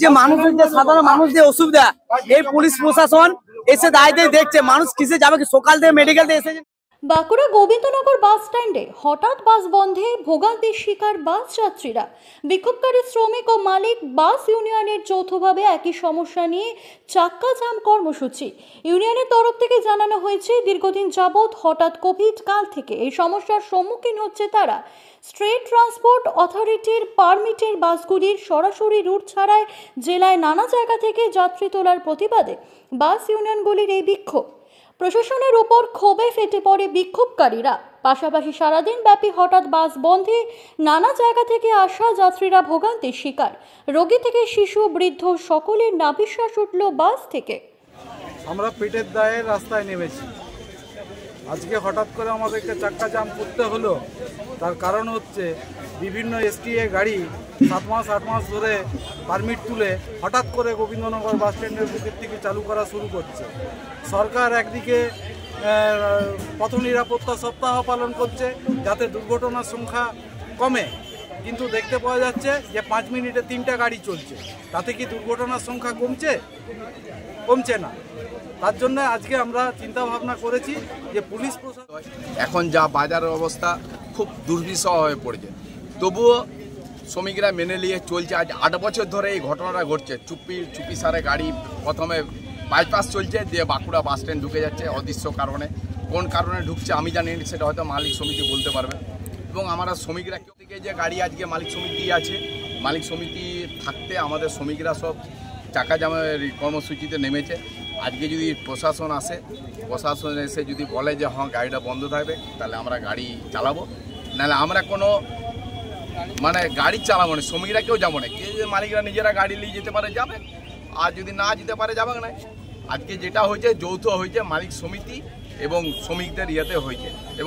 যে মানুষের যে সাধারণ মানুষদের অসুবিধা এই পুলিশ প্রশাসন এসে দায়িত্বে দেখছে। মানুষ কিসে যাবে, সকাল থেকে মেডিকেল এসে। বাঁকুড়া গোবিন্দনগর বাস স্ট্যান্ডে হঠাৎ বাস বন্ধে ভোগান্তির শিকার বাস যাত্রীরা। বিক্ষোভকারী শ্রমিক ও মালিক বাস ইউনিয়নের যৌথভাবে একই সমস্যা নিয়ে চাক্কা জাম কর্মসূচি। ইউনিয়নের তরফ থেকে জানানো হয়েছে, দীর্ঘদিন যাবৎ হঠাৎ কোভিড কাল থেকে এই সমস্যার সম্মুখীন হচ্ছে তারা। স্টেট ট্রান্সপোর্ট অথরিটির পারমিটের বাসগুলির সরাসরি রুট ছাড়ায় জেলায় নানা জায়গা থেকে যাত্রী তোলার প্রতিবাদে বাস ইউনিয়নগুলির এই বিক্ষোভ। প্রশাসনের উপর ক্ষোভে ফেটে পড়ে বিক্ষোভকারীরা। পাশাপাশি সারাদিন ব্যাপী হঠাৎ বাস বন্ধে নানা জায়গা থেকে আসা যাত্রীরা ভোগান্তির শিকার। রোগী থেকে শিশু, বৃদ্ধ সকলের নাভিশ্বাস উঠল বাস থেকে। আমরা পেটের দায়ে রাস্তায় নেমেছি। আজকে হঠাৎ করে আমাদেরকে চাক্কা জাম করতে হলো। তার কারণ হচ্ছে বিভিন্ন এসটিএ গাড়ি 7 মাস 8 মাস ধরে পারমিট তুলে হঠাৎ করে গোবিন্দনগর বাস স্ট্যান্ডের বুকের থেকে চালু করা শুরু করছে। সরকার একদিকে পথ নিরাপত্তা সপ্তাহ পালন করছে যাতে দুর্ঘটনার সংখ্যা কমে, কিন্তু দেখতে পাওয়া যাচ্ছে যে 5 মিনিটে 3টা গাড়ি চলছে। তাতে কি দুর্ঘটনার সংখ্যা কমছে না। তার জন্য আজকে আমরা চিন্তা ভাবনা করেছি যে পুলিশ প্রশাসন এখন যা বাজারের অবস্থা খুব দুর্বিষহ হয়ে পড়েছে, তবুও শ্রমিকরা মেনে নিয়ে চলছে। আজ 8 বছর ধরে এই ঘটনাটা ঘটছে। চুপি সারে গাড়ি প্রথমে বাইপাস চলছে, দিয়ে বাঁকুড়া বাস স্ট্যান্ড ঢুকে যাচ্ছে অদৃশ্য কারণে। কোন কারণে ঢুকছে আমি জানি না, সেটা হয়তো মালিক সমিতি বলতে পারবে। এবং আমরা শ্রমিকরা কেউ থেকে যে গাড়ি আজকে মালিক সমিতি আছে, মালিক সমিতি থাকতে আমাদের শ্রমিকরা সব চাকা জামের কর্মসূচিতে নেমেছে। আজকে যদি প্রশাসন আসে, প্রশাসন এসে যদি বলে যে হ্যাঁ গাড়িটা বন্ধ থাকবে, তাহলে আমরা গাড়ি চালাবো। নাহলে আমরা কোনো গাড়ি চালাবো না, শ্রমিকরা কেউ যাবো না। কে যে মালিকরা নিজেরা গাড়ি নিয়ে যেতে পারে যাবে, আর যদি না যেতে পারে যাবে না। আজকে যেটা হয়েছে যৌথ হয়েছে, মালিক সমিতি এবং শ্রমিকদের ইয়েতে হয়েছে। এবং